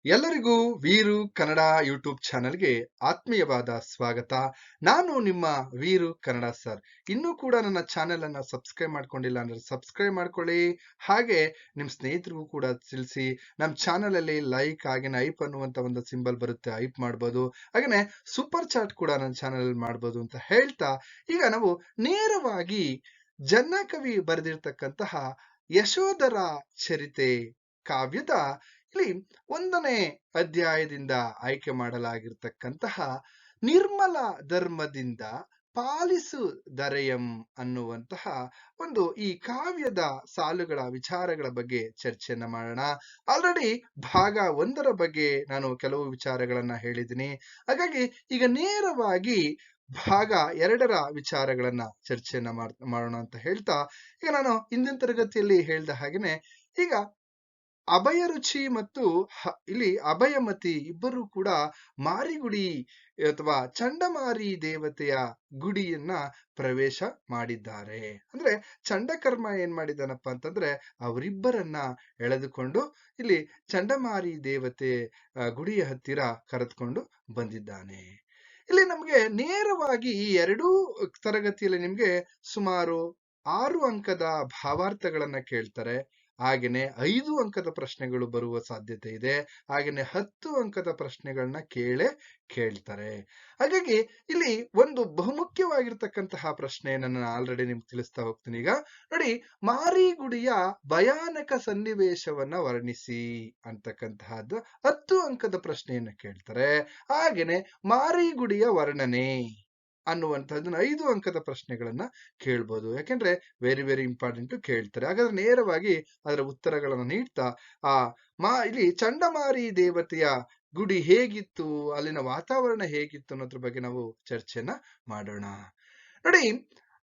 ಎಲ್ಲರಿಗೂ ವೀರು ಕನ್ನಡ ಯೂಟ್ಯೂಬ್ ಚಾನೆಲ್ಗೆ ಆತ್ಮೀಯವಾದ ಸ್ವಾಗತ. ನಾನು ನಿಮ್ಮ ವೀರು ಕನ್ನಡ ಸರ್. ಇನ್ನೂ ಕೂಡ ನನ್ನ ಚಾನೆಲ್ ಅನ್ನ ಸಬ್ಸ್ಕ್ರೈಬ್ ಮಾಡ್ಕೊಂಡಿಲ್ಲ ಅಂದ್ರೆ ಸಬ್ಸ್ಕ್ರೈಬ್ ಮಾಡ್ಕೊಳ್ಳಿ. ಹಾಗೆ ನಿಮ್ ಸ್ನೇಹಿತರಿಗೂ ಕೂಡ ತಿಳಿಸಿ. ನಮ್ಮ ಚಾನೆಲ್ ಅಲ್ಲಿ ಲೈಕ್ ಹಾಗೆ ಐಪ್ ಅನ್ನುವಂತ ಒಂದು ಸಿಂಬಲ್ ಬರುತ್ತೆ, ಐಪ್ ಮಾಡ್ಬೋದು. ಹಾಗೇನೆ ಸೂಪರ್ ಚಾಟ್ ಕೂಡ ನನ್ನ ಚಾನೆಲ್ ಅಲ್ಲಿ ಮಾಡ್ಬೋದು ಅಂತ ಹೇಳ್ತಾ, ಈಗ ನಾವು ನೇರವಾಗಿ ಜನ್ನಕವಿ ಬರೆದಿರ್ತಕ್ಕಂತಹ ಯಶೋಧರ ಚರಿತೆ ಕಾವ್ಯದ ಇಲ್ಲಿ 1ನೇ ಅಧ್ಯಾಯದಿಂದ ಆಯ್ಕೆ ಮಾಡಲಾಗಿರ್ತಕ್ಕಂತಹ ನಿರ್ಮಲ ಧರ್ಮದಿಂದ ಪಾಲಿಸು ದರೆಯಂ ಅನ್ನುವಂತಹ ಒಂದು ಈ ಕಾವ್ಯದ ಸಾಲುಗಳ ವಿಚಾರಗಳ ಬಗ್ಗೆ ಚರ್ಚೆಯನ್ನ ಮಾಡೋಣ. ಆಲ್ರೆಡಿ ಭಾಗ 1ರ ಬಗ್ಗೆ ನಾನು ಕೆಲವು ವಿಚಾರಗಳನ್ನ ಹೇಳಿದ್ದೀನಿ. ಹಾಗಾಗಿ ಈಗ ನೇರವಾಗಿ ಭಾಗ 2ರ ವಿಚಾರಗಳನ್ನ ಚರ್ಚೆಯನ್ನ ಮಾಡೋಣ ಅಂತ ಹೇಳ್ತಾ, ಈಗ ನಾನು ಹಿಂದಿನ ತರಗತಿಯಲ್ಲಿ ಹೇಳ್ದ ಹಾಗೇನೆ ಈಗ ಅಭಯರುಚಿ ಮತ್ತು ಇಲ್ಲಿ ಅಭಯಮತಿ ಇಬ್ಬರು ಕೂಡ ಮಾರಿಗುಡಿ ಅಥವಾ ಚಂಡಮಾರಿ ದೇವತೆಯ ಗುಡಿಯನ್ನ ಪ್ರವೇಶ ಮಾಡಿದ್ದಾರೆ. ಅಂದ್ರೆ ಚಂಡಕರ್ಮ ಏನ್ ಮಾಡಿದಾನಪ್ಪ ಅಂತಂದ್ರೆ ಅವರಿಬ್ಬರನ್ನ ಎಳೆದುಕೊಂಡು ಇಲ್ಲಿ ಚಂಡಮಾರಿ ದೇವತೆ ಗುಡಿಯ ಹತ್ತಿರ ಕರೆದುಕೊಂಡು ಬಂದಿದ್ದಾನೆ. ಇಲ್ಲಿ ನಮ್ಗೆ ನೇರವಾಗಿ ಈ 2 ತರಗತಿಯಲ್ಲಿ ನಿಮ್ಗೆ ಸುಮಾರು 6 ಅಂಕದ ಭಾವಾರ್ಥಗಳನ್ನ ಕೇಳ್ತಾರೆ. ಹಾಗೇನೆ 5 ಅಂಕದ ಪ್ರಶ್ನೆಗಳು ಬರುವ ಸಾಧ್ಯತೆ ಇದೆ. ಹಾಗೇನೆ 10 ಅಂಕದ ಪ್ರಶ್ನೆಗಳನ್ನ ಕೇಳ್ತಾರೆ. ಹಾಗಾಗಿ ಇಲ್ಲಿ ಒಂದು ಬಹುಮುಖ್ಯವಾಗಿರ್ತಕ್ಕಂತಹ ಪ್ರಶ್ನೆಯನ್ನ ನಾನು ಆಲ್ರೆಡಿ ನಿಮ್ಗೆ ತಿಳಿಸ್ತಾ ಹೋಗ್ತೀನಿ. ಈಗ ನೋಡಿ, ಮಾರಿಗುಡಿಯ ಭಯಾನಕ ಸನ್ನಿವೇಶವನ್ನ ವರ್ಣಿಸಿ ಅಂತಕ್ಕಂತಹದ್ದು 10 ಅಂಕದ ಪ್ರಶ್ನೆಯನ್ನ ಕೇಳ್ತಾರೆ. ಹಾಗೇನೆ ಮಾರಿಗುಡಿಯ ವರ್ಣನೆ ಅನ್ನುವಂಥದ್ದನ್ನ 5 ಅಂಕದ ಪ್ರಶ್ನೆಗಳನ್ನ ಕೇಳ್ಬೋದು. ಯಾಕೆಂದ್ರೆ ವೆರಿ ವೆರಿ ಇಂಪಾರ್ಟೆಂಟ್ ಕೇಳ್ತಾರೆ. ಹಾಗಾದ್ರೆ ನೇರವಾಗಿ ಅದರ ಉತ್ತರಗಳನ್ನ ನೀಡ್ತಾ ಇಲ್ಲಿ ಚಂಡಮಾರಿ ದೇವತೆಯ ಗುಡಿ ಹೇಗಿತ್ತು, ಅಲ್ಲಿನ ವಾತಾವರಣ ಹೇಗಿತ್ತು ಅನ್ನೋದ್ರ ಬಗ್ಗೆ ನಾವು ಚರ್ಚೆನ ಮಾಡೋಣ. ನೋಡಿ,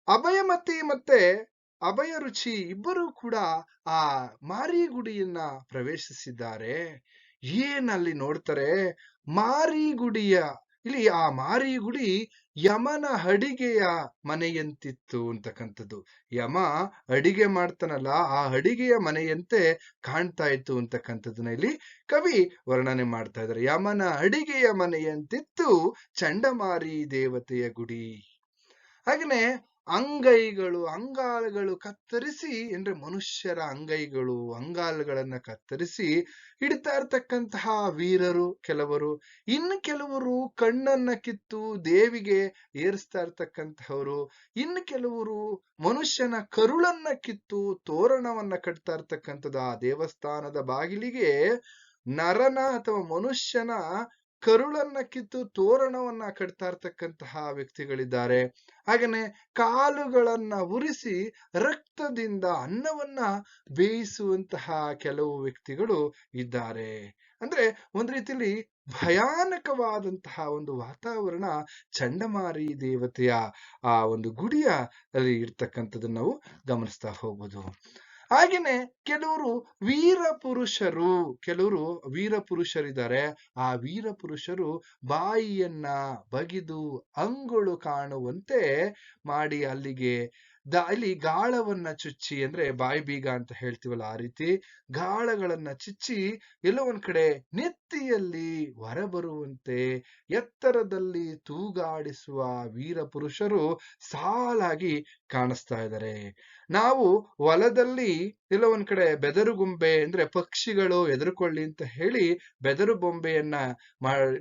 ಅಭಯಮತಿ ಮತ್ತೆ ಅಭಯರುಚಿ ಇಬ್ಬರು ಕೂಡ ಆ ಮಾರಿಗುಡಿಯನ್ನ ಪ್ರವೇಶಿಸಿದ್ದಾರೆ. ಏನಲ್ಲಿ ನೋಡ್ತಾರೆ, ಮಾರಿಗುಡಿಯ ಇಲ್ಲಿ ಆ ಮಾರಿಗುಡಿ ಯಮನ ಅಡಿಗೆಯ ಮನೆಯಂತಿತ್ತು ಅಂತಕ್ಕಂಥದ್ದು. ಯಮ ಅಡಿಗೆ ಮಾಡ್ತಾನಲ್ಲ, ಆ ಅಡಿಗೆಯ ಮನೆಯಂತೆ ಕಾಣ್ತಾ ಇತ್ತು ಅಂತಕ್ಕಂಥದ್ದನ್ನ ಇಲ್ಲಿ ಕವಿ ವರ್ಣನೆ ಮಾಡ್ತಾ ಇದ್ದಾರೆ. ಯಮನ ಅಡಿಗೆಯ ಮನೆಯಂತಿತ್ತು ಚಂಡಮಾರಿ ದೇವತೆಯ ಗುಡಿ. ಹಾಗೇನೆ ಅಂಗಾಲುಗಳು ಕತ್ತರಿಸಿ, ಅಂದ್ರೆ ಮನುಷ್ಯರ ಅಂಗಾಲುಗಳನ್ನ ಕತ್ತರಿಸಿ ಇಡ್ತಾ ಇರ್ತಕ್ಕಂತಹ ವೀರರು ಕೆಲವರು, ಇನ್ನು ಕೆಲವರು ಕಣ್ಣನ್ನ ಕಿತ್ತು ದೇವಿಗೆ ಏರಿಸ್ತಾ ಇರ್ತಕ್ಕಂತಹವರು, ಇನ್ನು ಕೆಲವರು ಮನುಷ್ಯನ ಕರುಳನ್ನ ಕಿತ್ತು ತೋರಣವನ್ನ ಕಟ್ತಾ ಇರ್ತಕ್ಕಂಥದ್ದು. ಆ ದೇವಸ್ಥಾನದ ಬಾಗಿಲಿಗೆ ನರನ ಅಥವಾ ಮನುಷ್ಯನ ಕರುಳನ್ನ ಕಿತ್ತು ತೋರಣವನ್ನ ಕಟ್ತಾ ಇರ್ತಕ್ಕಂತಹ ವ್ಯಕ್ತಿಗಳಿದ್ದಾರೆ. ಹಾಗೇನೆ ಕಾಲುಗಳನ್ನ ಉರಿಸಿ ರಕ್ತದಿಂದ ಅನ್ನವನ್ನ ಬೇಯಿಸುವಂತಹ ಕೆಲವು ವ್ಯಕ್ತಿಗಳು ಇದ್ದಾರೆ. ಅಂದ್ರೆ ಒಂದ್ ರೀತಿಯಲ್ಲಿ ಭಯಾನಕವಾದಂತಹ ಒಂದು ವಾತಾವರಣ ಚಂಡಮಾರಿ ದೇವತೆಯ ಆ ಒಂದು ಗುಡಿಯ ಅಲ್ಲಿ ಇರ್ತಕ್ಕಂಥದ್ದನ್ನ ನಾವು ಗಮನಿಸ್ತಾ ಹೋಗ್ಬೋದು. ಹಾಗೇನೆ ಕೆಲವರು ವೀರ ಪುರುಷರಿದ್ದಾರೆ. ಆ ವೀರ ಪುರುಷರು ಬಾಯಿಯನ್ನ ಬಗಿದು ಅಂಗುಳು ಕಾಣುವಂತೆ ಮಾಡಿ ಅಲ್ಲಿಗೆ ಅಲ್ಲಿ ಗಾಳವನ್ನ ಚುಚ್ಚಿ, ಅಂದ್ರೆ ಬಾಯಿ ಬೀಗ ಅಂತ ಹೇಳ್ತೀವಲ್ಲ, ಆ ರೀತಿ ಗಾಳಗಳನ್ನ ಚುಚ್ಚಿ ಎಲ್ಲೋ ಒಂದ್ ಕಡೆ ನೆತ್ತಿಯಲ್ಲಿ ಹೊರಬರುವಂತೆ ಎತ್ತರದಲ್ಲಿ ತೂಗಾಡಿಸುವ ವೀರ ಪುರುಷರು ಸಾಲಾಗಿ ಕಾಣಿಸ್ತಾ ಇದ್ದಾರೆ. ನಾವು ಹೊಲದಲ್ಲಿ ಎಲ್ಲೋ ಒಂದ್ ಕಡೆ ಬೆದರುಗೊಂಬೆ, ಅಂದ್ರೆ ಪಕ್ಷಿಗಳು ಎದುರುಕೊಳ್ಳಿ ಅಂತ ಹೇಳಿ ಬೆದರು ಬೊಂಬೆಯನ್ನ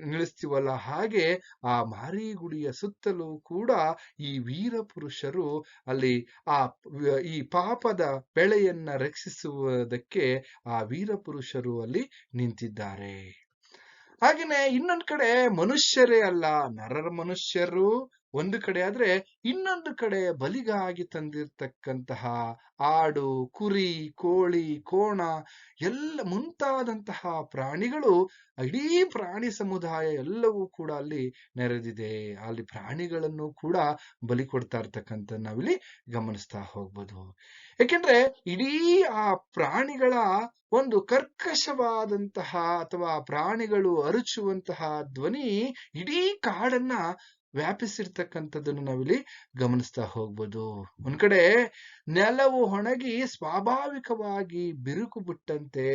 ನಿಲ್ಲಿಸ್ತೀವಲ್ಲ, ಹಾಗೆ ಆ ಮಾರಿಗುಡಿಯ ಸುತ್ತಲೂ ಕೂಡ ಈ ವೀರ ಪುರುಷರು ಅಲ್ಲಿ ಈ ಪಾಪದ ಬೆಳೆಯನ್ನ ರಕ್ಷಿಸುವುದಕ್ಕೆ ಆ ವೀರ ಪುರುಷರು ಅಲ್ಲಿ ನಿಂತಿದ್ದಾರೆ. ಹಾಗೇನೆ ಇನ್ನೊಂದ್ ಕಡೆ ಮನುಷ್ಯರೇ ಅಲ್ಲ, ಮನುಷ್ಯರು ಒಂದು ಕಡೆ ಆದ್ರೆ, ಇನ್ನೊಂದು ಕಡೆ ಬಲಿಗಾಗಿ ತಂದಿರ್ತಕ್ಕಂತಹ ಆಡು, ಕುರಿ, ಕೋಳಿ, ಕೋಣ ಎಲ್ಲ ಮುಂತಾದಂತಹ ಪ್ರಾಣಿಗಳು, ಇಡೀ ಪ್ರಾಣಿ ಸಮುದಾಯ ಎಲ್ಲವೂ ಕೂಡ ಅಲ್ಲಿ ನೆರೆದಿದೆ. ಅಲ್ಲಿ ಪ್ರಾಣಿಗಳನ್ನು ಕೂಡ ಬಲಿ ಕೊಡ್ತಾ ಇರ್ತಕ್ಕಂಥ ನಾವಿಲ್ಲಿ ಗಮನಿಸ್ತಾ ಹೋಗ್ಬೋದು. ಯಾಕೆಂದ್ರೆ ಇಡೀ ಆ ಪ್ರಾಣಿಗಳ ಒಂದು ಕರ್ಕಶವಾದಂತಹ ಅಥವಾ ಪ್ರಾಣಿಗಳು ಅರಚುವಂತಹ ಧ್ವನಿ ಇಡೀ ಕಾಡನ್ನ ವ್ಯಾಪಿಸಿರ್ತಕ್ಕಂಥದ್ದನ್ನು ನಾವಿಲ್ಲಿ ಗಮನಿಸ್ತಾ ಹೋಗ್ಬೋದು. ಒಂದ್ ಕಡೆ ನೆಲವು ಒಣಗಿ ಸ್ವಾಭಾವಿಕವಾಗಿ ಬಿರುಕು ಬಿಟ್ಟಂತೆ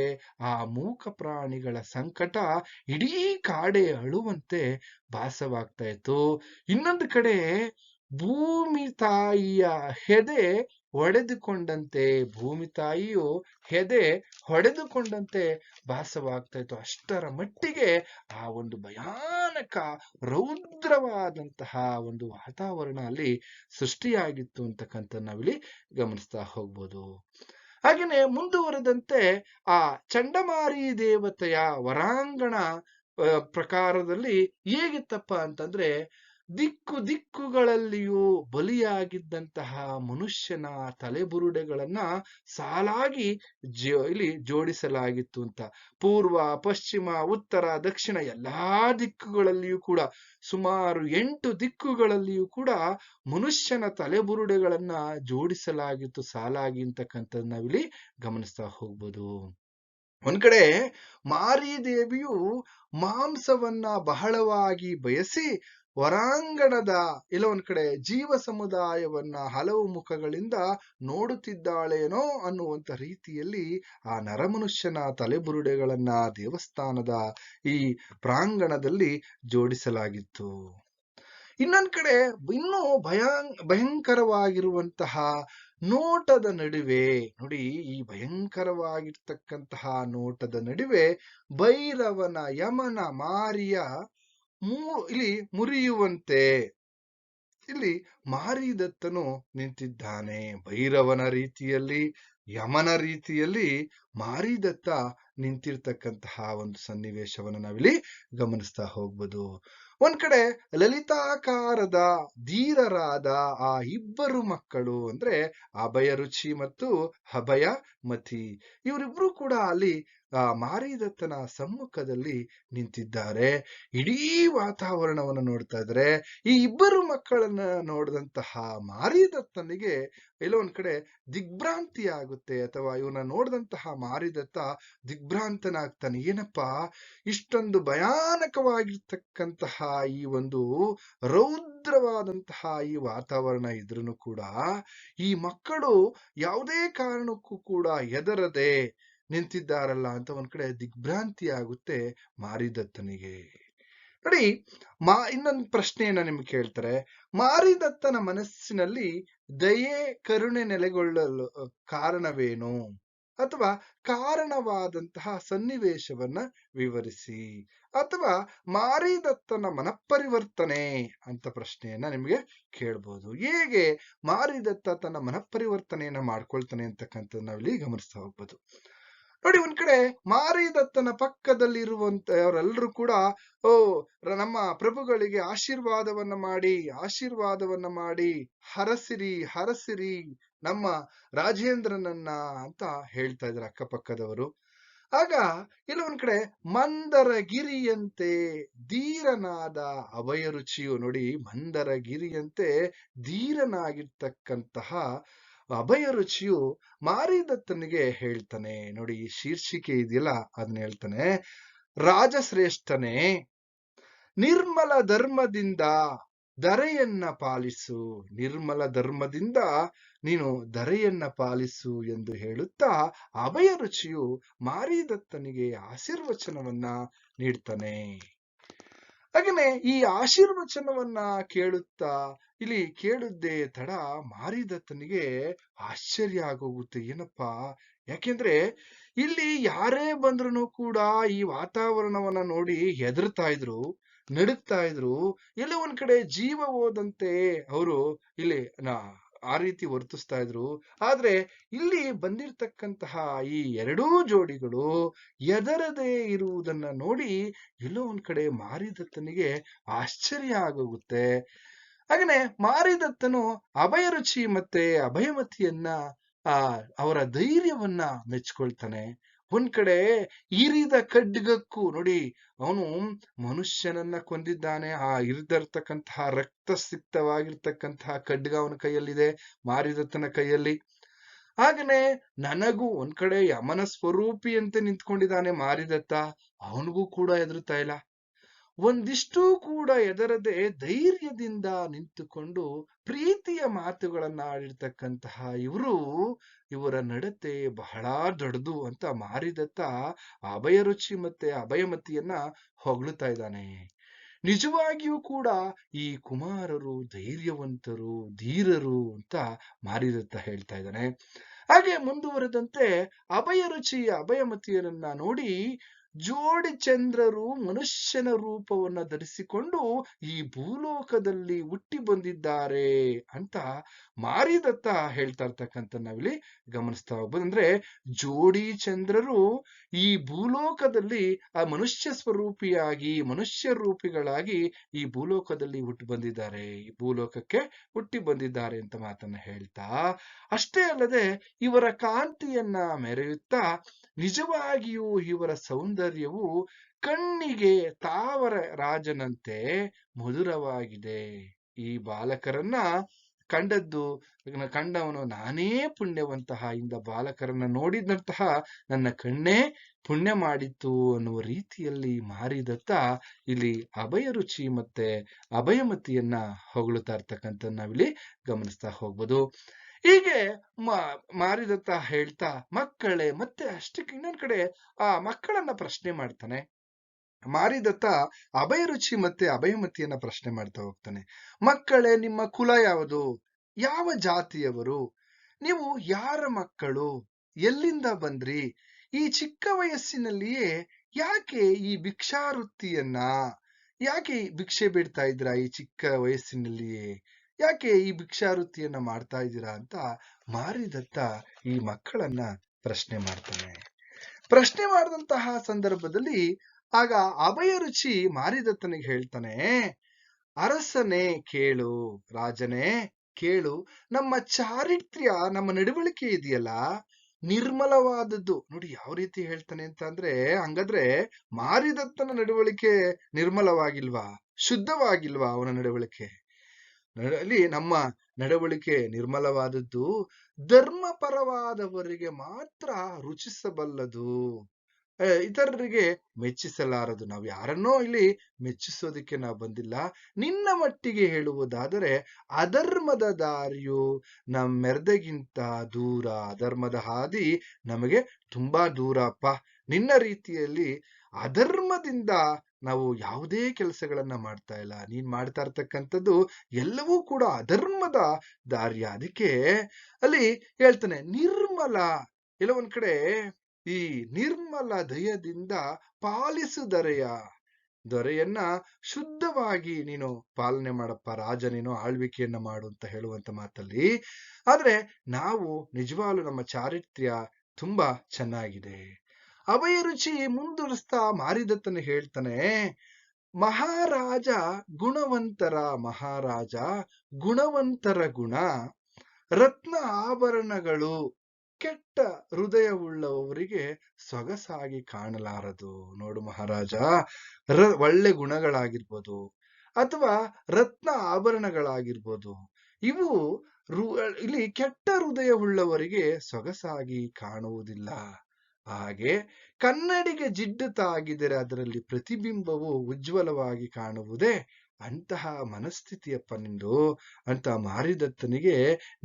ಆ ಮೂಕ ಪ್ರಾಣಿಗಳ ಸಂಕಟ ಇಡೀ ಕಾಡೆ ಅಳುವಂತೆ ಭಾಸವಾಗ್ತಾ ಇತ್ತು. ಇನ್ನೊಂದು ಕಡೆ ಭೂಮಿ ತಾಯಿಯ ಹೆದೆ ಒಡೆದುಕೊಂಡಂತೆ, ಭೂಮಿ ತಾಯಿಯು ಹೆದೆ ಹೊಡೆದುಕೊಂಡಂತೆ ಭಾಸವಾಗ್ತಾ ಇತ್ತು. ಅಷ್ಟರ ಮಟ್ಟಿಗೆ ಆ ಒಂದು ಭಯಾನಕ ರೌದ್ರವಾದಂತಹ ಒಂದು ವಾತಾವರಣ ಅಲ್ಲಿ ಸೃಷ್ಟಿಯಾಗಿತ್ತು ಅಂತಕ್ಕಂಥ ನಾವಿಲ್ಲಿ ಗಮನಿಸ್ತಾ ಹೋಗ್ಬೋದು. ಹಾಗೇನೆ ಮುಂದುವರೆದಂತೆ ಆ ಚಂಡಮಾರಿ ದೇವತೆಯ ವರಾಂಗಣ ಪ್ರಕಾರದಲ್ಲಿ ಹೇಗಿತ್ತಪ್ಪ ಅಂತಂದ್ರೆ, ದಿಕ್ಕು ದಿಕ್ಕುಗಳಲ್ಲಿಯೂ ಬಲಿಯಾಗಿದ್ದಂತಹ ಮನುಷ್ಯನ ತಲೆಬುರುಡೆಗಳನ್ನ ಸಾಲಾಗಿ ಇಲ್ಲಿ ಜೋಡಿಸಲಾಗಿತ್ತು ಅಂತ. ಪೂರ್ವ, ಪಶ್ಚಿಮ, ಉತ್ತರ, ದಕ್ಷಿಣ ಎಲ್ಲಾ ದಿಕ್ಕುಗಳಲ್ಲಿಯೂ ಕೂಡ, ಸುಮಾರು 8 ದಿಕ್ಕುಗಳಲ್ಲಿಯೂ ಕೂಡ ಮನುಷ್ಯನ ತಲೆಬುರುಡೆಗಳನ್ನ ಜೋಡಿಸಲಾಗಿತ್ತು ಸಾಲಾಗಿ ಅಂತಕ್ಕಂಥದ್ದು ನಾವಿಲ್ಲಿ ಗಮನಿಸ್ತಾ ಹೋಗ್ಬೋದು. ಒಂದ್ ಕಡೆ ಮಾರಿ ದೇವಿಯು ಮಾಂಸವನ್ನ ಬಹಳವಾಗಿ ಬಯಸಿ ಹೊರಾಂಗಣದ ಒಂದ್ ಕಡೆ ಜೀವ ಸಮುದಾಯವನ್ನ ಹಲವು ಮುಖಗಳಿಂದ ನೋಡುತ್ತಿದ್ದಾಳೇನೋ ಅನ್ನುವಂತ ರೀತಿಯಲ್ಲಿ ಆ ನರಮನುಷ್ಯನ ತಲೆಬುರುಡೆಗಳನ್ನ ದೇವಸ್ಥಾನದ ಈ ಪ್ರಾಂಗಣದಲ್ಲಿ ಜೋಡಿಸಲಾಗಿತ್ತು. ಇನ್ನೊಂದ್ ಕಡೆ ಇನ್ನೂ ಭಯಂಕರವಾಗಿರುವಂತಹ ನೋಟದ ನಡುವೆ ನೋಡಿ, ಈ ಭಯಂಕರವಾಗಿರ್ತಕ್ಕಂತಹ ನೋಟದ ನಡುವೆ ಭೈರವನ, ಯಮನ, ಮಾರಿಯ ಇಲ್ಲಿ ಮುರಿಯುವಂತೆ ಇಲ್ಲಿ ಮಾರಿದತ್ತನು ನಿಂತಿದ್ದಾನೆ. ಭೈರವನ ರೀತಿಯಲ್ಲಿ, ಯಮನ ರೀತಿಯಲ್ಲಿ ಮಾರಿದತ್ತ ನಿಂತಿರ್ತಕ್ಕಂತಹ ಒಂದು ಸನ್ನಿವೇಶವನ್ನು ನಾವಿಲ್ಲಿ ಗಮನಿಸ್ತಾ ಹೋಗ್ಬೋದು. ಒಂದ್ ಕಡೆ ಲಲಿತಾಕಾರದ ಧೀರರಾದ ಆ ಇಬ್ಬರು ಮಕ್ಕಳು ಅಂದ್ರೆ ಅಭಯ ರುಚಿ ಮತ್ತು ಅಭಯಮತಿ, ಇವರಿಬ್ರು ಕೂಡ ಅಲ್ಲಿ ಮಾರಿದತ್ತನ ಸಮ್ಮುಖದಲ್ಲಿ ನಿಂತಿದ್ದಾರೆ. ಇಡೀ ವಾತಾವರಣವನ್ನು ನೋಡ್ತಾ ಇದ್ರೆ ಈ ಇಬ್ಬರು ಮಕ್ಕಳನ್ನ ನೋಡಿದಂತಹ ಮಾರಿದತ್ತನಿಗೆ ಎಲ್ಲೋ ಒಂದ್ ಕಡೆ ದಿಗ್ಭ್ರಾಂತಿ ಆಗುತ್ತೆ, ಅಥವಾ ಇವನ್ನ ನೋಡಿದಂತಹ ಮಾರಿದತ್ತ ದಿಗ್ಭ್ರಾಂತನಾಗ್ತಾನೆ. ಏನಪ್ಪಾ, ಇಷ್ಟೊಂದು ಭಯಾನಕವಾಗಿರ್ತಕ್ಕಂತಹ ಈ ಒಂದು ರೌದ್ರವಾದಂತಹ ಈ ವಾತಾವರಣ ಇದ್ರೂ ಕೂಡ ಈ ಮಕ್ಕಳು ಯಾವುದೇ ಕಾರಣಕ್ಕೂ ಕೂಡ ಹೆದರದೆ ನಿಂತಿದ್ದಾರಲ್ಲ ಅಂತ ಒಂದ್ ಕಡೆ ದಿಗ್ಭ್ರಾಂತಿ ಆಗುತ್ತೆ ಮಾರಿದತ್ತನಿಗೆ. ನೋಡಿ, ಇನ್ನೊಂದು ಪ್ರಶ್ನೆಯನ್ನ ನಿಮ್ಗೆ ಕೇಳ್ತಾರೆ, ಮಾರಿದತ್ತನ ಮನಸ್ಸಿನಲ್ಲಿ ದಯೆ, ಕರುಣೆ ನೆಲೆಗೊಳ್ಳಲು ಕಾರಣವೇನು, ಅಥವಾ ಕಾರಣವಾದಂತಹ ಸನ್ನಿವೇಶವನ್ನ ವಿವರಿಸಿ, ಅಥವಾ ಮಾರಿದತ್ತನ ಮನಪರಿವರ್ತನೆ ಅಂತ ಪ್ರಶ್ನೆಯನ್ನ ನಿಮಗೆ ಕೇಳ್ಬೋದು. ಹೇಗೆ ಮಾರಿದತ್ತ ತನ್ನ ಮನಪರಿವರ್ತನೆಯನ್ನ ಮಾಡ್ಕೊಳ್ತಾನೆ ಅಂತಕ್ಕಂಥದ್ದು ನಾವಿಲ್ಲಿ ಗಮನಿಸ್ತಾ ಹೋಗ್ಬೋದು. ನೋಡಿ, ಒಂದ್ ಕಡೆ ಮಾರಿದತ್ತನ ಪಕ್ಕದಲ್ಲಿರುವಂತವರೆಲ್ಲರೂ ಕೂಡ ನಮ್ಮ ಪ್ರಭುಗಳಿಗೆ ಆಶೀರ್ವಾದವನ್ನ ಮಾಡಿ ಹರಸಿರಿ ಹರಸಿರಿ ನಮ್ಮ ರಾಜೇಂದ್ರನನ್ನ ಅಂತ ಹೇಳ್ತಾ ಇದ್ರು ಅಕ್ಕಪಕ್ಕದವರು. ಆಗ ಒಂದ್ ಕಡೆ ಮಂದರಗಿರಿಯಂತೆ ಧೀರನಾದ ಅಭಯ ರುಚಿಯು, ನೋಡಿ, ಮಂದರಗಿರಿಯಂತೆ ಧೀರನಾಗಿರ್ತಕ್ಕಂತಹ ಅಭಯ ರುಚಿಯು ಮಾರಿದತ್ತನಿಗೆ ಹೇಳ್ತಾನೆ. ನೋಡಿ, ಈ ಶೀರ್ಷಿಕೆ ಇದೆಯಲ್ಲ ಅದನ್ನ ಹೇಳ್ತಾನೆ, ರಾಜಶ್ರೇಷ್ಠನೇ, ನಿರ್ಮಲ ಧರ್ಮದಿಂದ ಧರೆಯನ್ನ ಪಾಲಿಸು, ನಿರ್ಮಲ ಧರ್ಮದಿಂದ ನೀನು ಧರೆಯನ್ನ ಪಾಲಿಸು ಎಂದು ಹೇಳುತ್ತಾ ಅಭಯ ರುಚಿಯು ಮಾರಿದತ್ತನಿಗೆ ಆಶೀರ್ವಚನವನ್ನ ನೀಡ್ತಾನೆ. ಹಾಗೇನೆ ಈ ಆಶೀರ್ವಚನವನ್ನ ಕೇಳುತ್ತಾ ಇಲ್ಲಿ ಕೇಳುದ್ದೇ ತಡ ಮಾರಿದತ್ತನಿಗೆ ಆಶ್ಚರ್ಯ ಆಗೋಗುತ್ತೆ. ಏನಪ್ಪಾ, ಯಾಕೆಂದ್ರೆ ಇಲ್ಲಿ ಯಾರೇ ಬಂದ್ರು ಕೂಡ ಈ ವಾತಾವರಣವನ್ನ ನೋಡಿ ಹೆದರ್ತಾ ಇದ್ರು, ನಡುಗ್ತಾ ಇದ್ರು. ಎಲ್ಲೋ ಒಂದ್ ಕಡೆ ಜೀವ ಹೋದಂತೆ ಅವರು ಇಲ್ಲಿ ಆ ರೀತಿ ವರ್ತಿಸ್ತಾ ಇದ್ರು. ಆದ್ರೆ ಇಲ್ಲಿ ಬಂದಿರತಕ್ಕಂತಹ ಈ ಎರಡೂ ಜೋಡಿಗಳು ಎದರದೇ ಇರುವುದನ್ನ ನೋಡಿ ಎಲ್ಲೋ ಒಂದ್ ಕಡೆ ಮಾರಿದತ್ತನಿಗೆ ಆಶ್ಚರ್ಯ ಆಗೋಗುತ್ತೆ. ಹಾಗೇನೆ ಮಾರಿದತ್ತನು ಅಭಯ ರುಚಿ ಮತ್ತೆ ಅಭಯಮತಿಯನ್ನ ಅವರ ಧೈರ್ಯವನ್ನ ಮೆಚ್ಕೊಳ್ತಾನೆ. ಒಂದ್ ಕಡೆ ಇರಿದ ಖಡ್ಗಕ್ಕೂ, ನೋಡಿ, ಅವನು ಮನುಷ್ಯನನ್ನ ಕೊಂದಿದ್ದಾನೆ, ಆ ಇರಿದಿರ್ತಕ್ಕಂತಹ ರಕ್ತಸಿಕ್ತವಾಗಿರ್ತಕ್ಕಂತಹ ಖಡ್ಗ ಅವನ ಕೈಯಲ್ಲಿದೆ, ಮಾರಿದತ್ತನ ಕೈಯಲ್ಲಿ. ಹಾಗೇನೆ ನನಗೂ ಒಂದ್ ಕಡೆ ಯಮನ ಸ್ವರೂಪಿಯಂತೆ ನಿಂತ್ಕೊಂಡಿದ್ದಾನೆ ಮಾರಿದತ್ತ, ಅವನಿಗೂ ಕೂಡ ಹೆದರ್ತಾ ಇಲ್ಲ. ಒಂದಿಷ್ಟೂ ಕೂಡ ಎದರದೆ ಧೈರ್ಯದಿಂದ ನಿಂತುಕೊಂಡು ಪ್ರೀತಿಯ ಮಾತುಗಳನ್ನ ಆಡಿರ್ತಕ್ಕಂತಹ ಇವರ ನಡತೆ ಬಹಳ ದೊಡ್ಡದು ಅಂತ ಮಾರಿದತ್ತ ಅಭಯರುಚಿ ಮತ್ತೆ ಅಭಯಮತಿಯನ್ನ ಹೊಗಳುತ್ತಾ ಇದ್ದಾನೆ. ನಿಜವಾಗಿಯೂ ಕೂಡ ಈ ಕುಮಾರರು ಧೈರ್ಯವಂತರು, ಧೀರರು ಅಂತ ಮಾರಿದತ್ತ ಹೇಳ್ತಾ ಇದ್ದಾನೆ. ಹಾಗೆ ಮುಂದುವರೆದಂತೆ ಅಭಯರುಚಿ ಅಭಯಮತಿಯರನ್ನ ನೋಡಿ ಜೋಡಿ ಚಂದ್ರರು ಮನುಷ್ಯನ ರೂಪವನ್ನ ಧರಿಸಿಕೊಂಡು ಈ ಭೂಲೋಕದಲ್ಲಿ ಹುಟ್ಟಿ ಬಂದಿದ್ದಾರೆ ಅಂತ ಮಾರಿದತ್ತ ಹೇಳ್ತಾ ಇರ್ತಕ್ಕಂಥ ನಾವಿಲ್ಲಿ ಗಮನಿಸ್ತಾ ಹೋಗ್ಬೋದು. ಅಂದ್ರೆ ಜೋಡಿ ಚಂದ್ರರು ಈ ಭೂಲೋಕದಲ್ಲಿ ಆ ಮನುಷ್ಯ ಸ್ವರೂಪಿಯಾಗಿ ಮನುಷ್ಯ ರೂಪಿಗಳಾಗಿ ಈ ಭೂಲೋಕದಲ್ಲಿ ಹುಟ್ಟಿ ಬಂದಿದ್ದಾರೆ, ಈ ಭೂಲೋಕಕ್ಕೆ ಹುಟ್ಟಿ ಬಂದಿದ್ದಾರೆ ಅಂತ ಮಾತನ್ನ ಹೇಳ್ತಾ, ಅಷ್ಟೇ ಅಲ್ಲದೆ ಇವರ ಕಾಂತಿಯನ್ನ ಮೆರೆಯುತ್ತಾ ನಿಜವಾಗಿಯೂ ಇವರ ಸೌಂದರ್ಯವು ಕಣ್ಣಿಗೆ ತಾವರ ರಾಜನಂತೆ ಮಧುರವಾಗಿದೆ. ಈ ಬಾಲಕರನ್ನ ಕಂಡವನು ನಾನೇ ಪುಣ್ಯವಂತಹ, ಇಂದ ಬಾಲಕರನ್ನ ನೋಡಿದಂತಹ ನನ್ನ ಕಣ್ಣೇ ಪುಣ್ಯ ಮಾಡಿತ್ತು ಅನ್ನುವ ರೀತಿಯಲ್ಲಿ ಮಾರಿದತ್ತ ಇಲ್ಲಿ ಅಭಯರುಚಿ ಮತ್ತೆ ಅಭಯಮತಿಯನ್ನ ಹೊಗಳುತ್ತಾ ಇರ್ತಕ್ಕಂಥ ನಾವಿಲ್ಲಿ ಗಮನಿಸ್ತಾ ಹೋಗ್ಬೋದು. ಹೀಗೆ ಮಾರಿದತ್ತ ಹೇಳ್ತಾ ಮಕ್ಕಳೇ ಮತ್ತೆ ಅಷ್ಟಕ್ಕೆ ಇನ್ನೊಂದ್ ಕಡೆ ಆ ಮಕ್ಕಳನ್ನ ಪ್ರಶ್ನೆ ಮಾಡ್ತಾನೆ. ಮಾರಿದತ್ತ ಅಭಯರುಚಿ ಮತ್ತೆ ಅಭಯಮತಿಯನ್ನ ಪ್ರಶ್ನೆ ಮಾಡ್ತಾ ಹೋಗ್ತಾನೆ. ಮಕ್ಕಳೇ, ನಿಮ್ಮ ಕುಲ ಯಾವುದು? ಯಾವ ಜಾತಿಯವರು? ನೀವು ಯಾರ ಮಕ್ಕಳು? ಎಲ್ಲಿಂದ ಬಂದ್ರಿ? ಈ ಚಿಕ್ಕ ವಯಸ್ಸಿನಲ್ಲಿಯೇ ಯಾಕೆ ಈ ಭಿಕ್ಷಾವೃತ್ತಿಯನ್ನ, ಯಾಕೆ ಭಿಕ್ಷೆ ಬೇಡ್ತಾ ಇದ್ದೀರಾ? ಈ ಚಿಕ್ಕ ವಯಸ್ಸಿನಲ್ಲಿಯೇ ಯಾಕೆ ಈ ಭಿಕ್ಷಾವೃತ್ತಿಯನ್ನ ಮಾಡ್ತಾ ಇದ್ದೀರಾ ಅಂತ ಮಾರಿದತ್ತ ಈ ಮಕ್ಕಳನ್ನ ಪ್ರಶ್ನೆ ಮಾಡ್ತಾನೆ. ಪ್ರಶ್ನೆ ಮಾಡಿದಂತಹ ಸಂದರ್ಭದಲ್ಲಿ ಆಗ ಅಭಯರುಚಿ ಮಾರಿದತ್ತನಿಗೆ ಹೇಳ್ತಾನೆ, ಅರಸನೇ ಕೇಳು, ರಾಜನೇ ಕೇಳು, ನಮ್ಮ ಚಾರಿತ್ರ್ಯ, ನಮ್ಮ ನಡವಳಿಕೆ ಇದೆಯಲ್ಲ ನಿರ್ಮಲವಾದದ್ದು. ನೋಡಿ ಯಾವ ರೀತಿ ಹೇಳ್ತಾನೆ ಅಂತ ಅಂದ್ರೆ, ಹಂಗಾದ್ರೆ ಮಾರಿದತ್ತನ ನಡವಳಿಕೆ ನಿರ್ಮಲವಾಗಿಲ್ವಾ, ಶುದ್ಧವಾಗಿಲ್ವಾ ಅವನ ನಡವಳಿಕೆ? ಅಲ್ಲಿ ನಮ್ಮ ನಡವಳಿಕೆ ನಿರ್ಮಲವಾದದ್ದು ಧರ್ಮಪರವಾದವರಿಗೆ ಮಾತ್ರ ರುಚಿಸಬಲ್ಲದು, ಇತರರಿಗೆ ಮೆಚ್ಚಿಸಲಾರದು. ನಾವು ಯಾರನ್ನೋ ಇಲ್ಲಿ ಮೆಚ್ಚಿಸೋದಕ್ಕೆ ನಾವು ಬಂದಿಲ್ಲ. ನಿನ್ನ ಮಟ್ಟಿಗೆ ಹೇಳುವುದಾದರೆ ಅಧರ್ಮದ ದಾರಿಯು ನಮ್ಮೆರ್ದೆಗಿಂತ ದೂರ, ಅಧರ್ಮದ ಹಾದಿ ನಮಗೆ ತುಂಬಾ ದೂರಪ್ಪ. ನಿನ್ನ ರೀತಿಯಲ್ಲಿ ಅಧರ್ಮದಿಂದ ನಾವು ಯಾವುದೇ ಕೆಲಸಗಳನ್ನ ಮಾಡ್ತಾ ಇಲ್ಲ. ನೀನ್ ಮಾಡ್ತಾ ಇರ್ತಕ್ಕಂಥದ್ದು ಎಲ್ಲವೂ ಕೂಡ ಅಧರ್ಮದ ದಾರಿಯ. ಅದಕ್ಕೆ ಅಲ್ಲಿ ಹೇಳ್ತಾನೆ ನಿರ್ಮಲ, ಎಲ್ಲ ಒಂದ್ ಕಡೆ ಈ ನಿರ್ಮಲ ದಯದಿಂದ ಪಾಲಿಸು ದೊರೆಯನ್ನ ಶುದ್ಧವಾಗಿ ನೀನು ಪಾಲನೆ ಮಾಡಪ್ಪ, ರಾಜ ನೀನು ಆಳ್ವಿಕೆಯನ್ನ ಮಾಡು ಅಂತ ಹೇಳುವಂತ ಮಾತಲ್ಲಿ. ಆದ್ರೆ ನಾವು ನಿಜವಾಗ್ಲೂ ನಮ್ಮ ಚಾರಿತ್ರ್ಯ ತುಂಬಾ ಚೆನ್ನಾಗಿದೆ. ಅಭಯರುಚಿ ಮುಂದುವರಿಸ್ತಾ ಮಾರಿದತ್ತನ ಹೇಳ್ತಾನೆ, ಮಹಾರಾಜ ಗುಣವಂತರ ಗುಣ ರತ್ನ ಆಭರಣಗಳು ಕೆಟ್ಟ ಹೃದಯವುಳ್ಳವರಿಗೆ ಸೊಗಸಾಗಿ ಕಾಣಲಾರದು. ನೋಡು ಮಹಾರಾಜ, ಒಳ್ಳೆ ಗುಣಗಳಾಗಿರ್ಬೋದು ಅಥವಾ ರತ್ನ ಆಭರಣಗಳಾಗಿರ್ಬೋದು, ಇವು ಇಲ್ಲಿ ಕೆಟ್ಟ ಹೃದಯವುಳ್ಳವರಿಗೆ ಸೊಗಸಾಗಿ ಕಾಣುವುದಿಲ್ಲ. ಹಾಗೆ ಕನ್ನಡಿಗೆ ಜಿಡ್ಡು ತಾಗಿದರೆ ಅದರಲ್ಲಿ ಪ್ರತಿಬಿಂಬವು ಉಜ್ವಲವಾಗಿ ಕಾಣುವುದೇ ಅಂತಹ ಮನಸ್ಥಿತಿಯಪ್ಪ ನಿಂದು ಅಂತ ಮಾರಿದತ್ತನಿಗೆ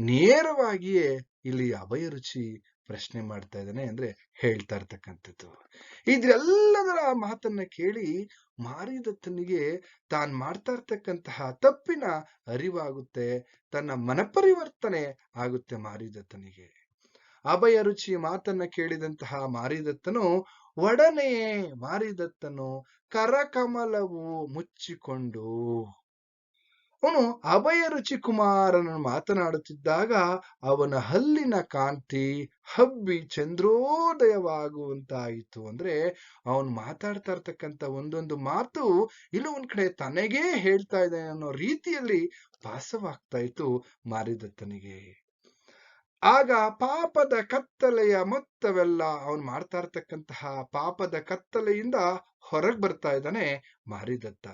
ನೇರವಾಗಿಯೇ ಇಲ್ಲಿ ಅಭಯರುಚಿ ಪ್ರಶ್ನೆ ಮಾಡ್ತಾ ಇದ್ದಾನೆ, ಅಂದ್ರೆ ಹೇಳ್ತಾ ಇರ್ತಕ್ಕಂಥದ್ದು. ಇದೆಲ್ಲದರ ಮಾತನ್ನ ಕೇಳಿ ಮಾರಿದತ್ತನಿಗೆ ತಾನ್ ಮಾಡ್ತಾ ಇರ್ತಕ್ಕಂತಹ ತಪ್ಪಿನ ಅರಿವಾಗುತ್ತೆ, ತನ್ನ ಮನಪರಿವರ್ತನೆ ಆಗುತ್ತೆ ಮಾರಿದತ್ತನಿಗೆ. ಅಭಯರುಚಿ ಮಾತನ್ನ ಕೇಳಿದಂತಹ ಮಾರಿದತ್ತನು ಕರಕಮಲವು ಮುಚ್ಚಿಕೊಂಡು, ಅವನು ಅಭಯರುಚಿ ಕುಮಾರನು ಮಾತನಾಡುತ್ತಿದ್ದಾಗ ಅವನ ಹಲ್ಲಿನ ಕಾಂತಿ ಹಬ್ಬಿ ಚಂದ್ರೋದಯವಾಗುವಂತಾಯಿತು. ಅಂದ್ರೆ ಅವನು ಮಾತಾಡ್ತಾ ಇರ್ತಕ್ಕಂಥ ಒಂದೊಂದು ಮಾತು ಇಲ್ಲೂ ಒಂದ್ ಕಡೆ ತನಗೇ ಹೇಳ್ತಾ ಇದೆ ಅನ್ನೋ ರೀತಿಯಲ್ಲಿ ಭಾಸವಾಗ್ತಾ ಇತ್ತು ಮಾರಿದತ್ತನಿಗೆ. ಆಗ ಪಾಪದ ಕತ್ತಲೆಯ ಮೊತ್ತವೆಲ್ಲ, ಅವನು ಮಾಡ್ತಾ ಇರ್ತಕ್ಕಂತಹ ಪಾಪದ ಕತ್ತಲೆಯಿಂದ ಹೊರಗೆ ಬರ್ತಾ ಇದ್ದಾನೆ ಮಾರಿದತ್ತ.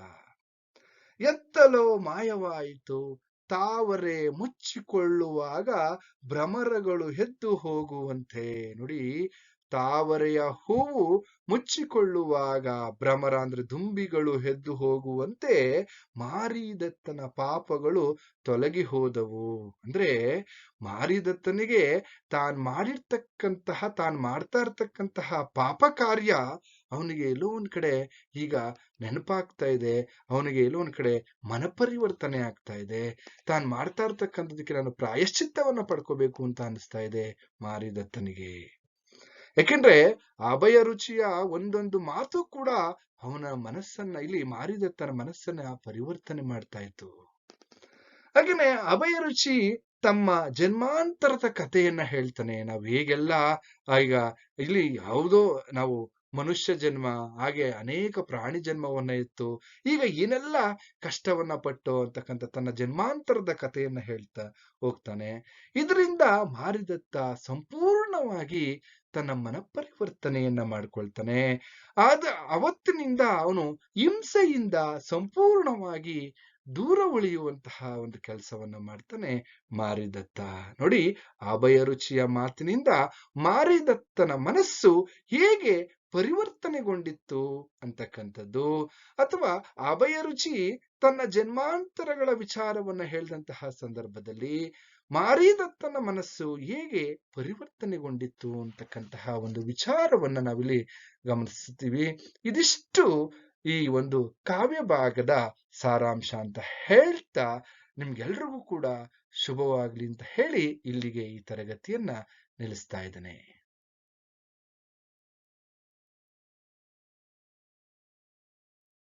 ಎತ್ತಲೋ ಮಾಯವಾಯಿತು, ತಾವರೆ ಮುಚ್ಚಿಕೊಳ್ಳುವಾಗ ಭ್ರಮರಗಳು ಎದ್ದು ಹೋಗುವಂತೆ. ನೋಡಿ, ತಾವರೆಯ ಹೂವು ಮುಚ್ಚಿಕೊಳ್ಳುವಾಗ ಭ್ರಮರ ಅಂದ್ರೆ ದುಂಬಿಗಳು ಎದ್ದು ಹೋಗುವಂತೆ ಮಾರಿದತ್ತನ ಪಾಪಗಳು ತೊಲಗಿ ಹೋದವು. ಅಂದ್ರೆ ಮಾರಿದತ್ತನಿಗೆ ತಾನ್ ಮಾಡ್ತಾ ಇರ್ತಕ್ಕಂತಹ ಪಾಪ ಕಾರ್ಯ ಅವನಿಗೆ ಎಲ್ಲೋ ಒಂದ್ ಕಡೆ ಈಗ ನೆನಪಾಗ್ತಾ ಇದೆ. ಅವನಿಗೆ ಎಲ್ಲೋ ಒಂದ್ ಕಡೆ ಮನಪರಿವರ್ತನೆ ಆಗ್ತಾ ಇದೆ. ತಾನ್ ಮಾಡ್ತಾ ಇರ್ತಕ್ಕಂಥದಕ್ಕೆ ನಾನು ಪ್ರಾಯಶ್ಚಿತ್ತವನ್ನ ಪಡ್ಕೋಬೇಕು ಅಂತ ಅನಿಸ್ತಾ ಇದೆ ಮಾರಿದತ್ತನಿಗೆ. ಯಾಕೆಂದ್ರೆ ಅಭಯ ರುಚಿಯ ಒಂದೊಂದು ಮಾತು ಕೂಡ ಅವನ ಮನಸ್ಸನ್ನ, ಇಲ್ಲಿ ಮಾರಿದತ್ತನ ಮನಸ್ಸನ್ನ ಪರಿವರ್ತನೆ ಮಾಡ್ತಾ ಇತ್ತು. ಹಾಗೇನೆ ಅಭಯ ರುಚಿ ತಮ್ಮ ಜನ್ಮಾಂತರದ ಕಥೆಯನ್ನ ಹೇಳ್ತಾನೆ. ನಾವ್ ಹೇಗೆಲ್ಲ ಈಗ ಇಲ್ಲಿ ಯಾವುದೋ ನಾವು ಮನುಷ್ಯ ಜನ್ಮ, ಹಾಗೆ ಅನೇಕ ಪ್ರಾಣಿ ಜನ್ಮವನ್ನ ಇತ್ತು, ಈಗ ಏನೆಲ್ಲ ಕಷ್ಟವನ್ನ ಪಟ್ಟು ಅಂತಕ್ಕಂಥ ತನ್ನ ಜನ್ಮಾಂತರದ ಕಥೆಯನ್ನ ಹೇಳ್ತಾ ಹೋಗ್ತಾನೆ. ಇದರಿಂದ ಮಾರಿದತ್ತ ಸಂಪೂರ್ಣವಾಗಿ ತನ್ನ ಮನಪರಿವರ್ತನೆಯನ್ನ ಮಾಡ್ಕೊಳ್ತಾನೆ. ಅವತ್ತಿನಿಂದ ಅವನು ಹಿಂಸೆಯಿಂದ ಸಂಪೂರ್ಣವಾಗಿ ದೂರ ಉಳಿಯುವಂತಹ ಒಂದು ಕೆಲಸವನ್ನ ಮಾಡ್ತಾನೆ ಮಾರಿದತ್ತ. ನೋಡಿ, ಅಭಯ ರುಚಿಯ ಮಾತಿನಿಂದ ಮಾರಿದತ್ತನ ಮನಸ್ಸು ಹೇಗೆ ಪರಿವರ್ತನೆಗೊಂಡಿತ್ತು ಅಂತಕ್ಕಂಥದ್ದು, ಅಥವಾ ಅಭಯ ರುಚಿ ತನ್ನ ಜನ್ಮಾಂತರಗಳ ವಿಚಾರವನ್ನ ಹೇಳಿದಂತಹ ಸಂದರ್ಭದಲ್ಲಿ ಮಾರಿದತ್ತನ ಮನಸ್ಸು ಹೇಗೆ ಪರಿವರ್ತನೆಗೊಂಡಿತ್ತು ಅಂತಕ್ಕಂತಹ ಒಂದು ವಿಚಾರವನ್ನ ನಾವಿಲ್ಲಿ ಗಮನಿಸ್ತೀವಿ. ಇದಿಷ್ಟು ಈ ಒಂದು ಕಾವ್ಯ ಭಾಗದ ಸಾರಾಂಶ ಅಂತ ಹೇಳ್ತಾ ನಿಮ್ಗೆಲ್ರಿಗೂ ಕೂಡ ಶುಭವಾಗ್ಲಿ ಅಂತ ಹೇಳಿ ಇಲ್ಲಿಗೆ ಈ ತರಗತಿಯನ್ನ ನಿಲ್ಲಿಸ್ತಾ ಇದ್ದೇನೆ.